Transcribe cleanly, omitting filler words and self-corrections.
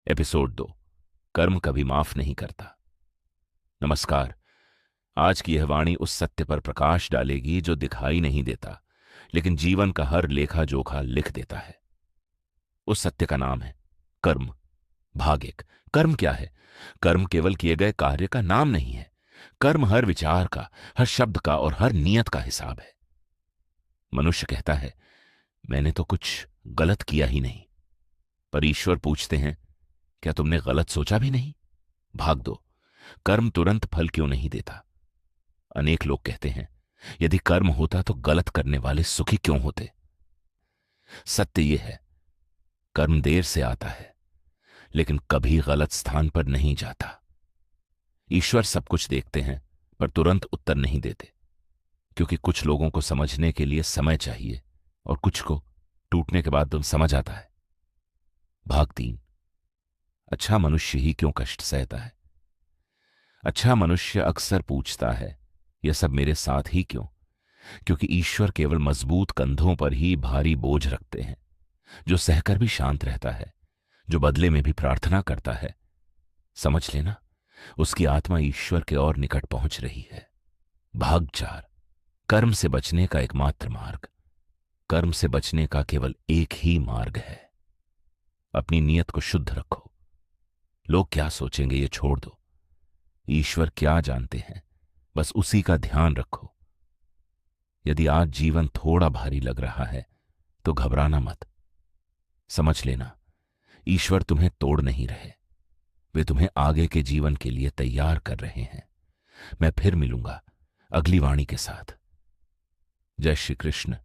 Episode 2। कर्म कभी माफ नहीं करता। नमस्कार। आज की यह वाणी उस सत्य पर प्रकाश डालेगी जो दिखाई नहीं देता, लेकिन जीवन का हर लेखा जोखा लिख देता है। उस सत्य का नाम है कर्म। भाग एक। कर्म क्या है? कर्म केवल किए गए कार्य का नाम नहीं है। कर्म हर विचार का, हर शब्द का और हर नियत का हिसाब है। मनुष्य कहता है, मैंने तो कुछ गलत किया ही नहीं। पर ईश्वर पूछते हैं, क्या तुमने गलत सोचा भी नहीं? भाग दो। कर्म तुरंत फल क्यों नहीं देता? अनेक लोग कहते हैं, यदि कर्म होता तो गलत करने वाले सुखी क्यों होते? सत्य यह है, कर्म देर से आता है, लेकिन कभी गलत स्थान पर नहीं जाता। ईश्वर सब कुछ देखते हैं, पर तुरंत उत्तर नहीं देते, क्योंकि कुछ लोगों को समझने के लिए समय चाहिए और कुछ को टूटने के बाद तुम समझ आता है। भाग 3। अच्छा मनुष्य ही क्यों कष्ट सहता है? अच्छा मनुष्य अक्सर पूछता है, यह सब मेरे साथ ही क्यों? क्योंकि ईश्वर केवल मजबूत कंधों पर ही भारी बोझ रखते हैं। जो सहकर भी शांत रहता है, जो बदले में भी प्रार्थना करता है, समझ लेना उसकी आत्मा ईश्वर के और निकट पहुंच रही है। भाग 4। कर्म से बचने का एकमात्र मार्ग। कर्म से बचने का केवल एक ही मार्ग है। अपनी नीयत को शुद्ध रखो। लोग क्या सोचेंगे ये छोड़ दो। ईश्वर क्या जानते हैं, बस उसी का ध्यान रखो। यदि आज जीवन थोड़ा भारी लग रहा है तो घबराना मत। समझ लेना, ईश्वर तुम्हें तोड़ नहीं रहे, वे तुम्हें आगे के जीवन के लिए तैयार कर रहे हैं। मैं फिर मिलूंगा अगली वाणी के साथ। जय श्री कृष्ण।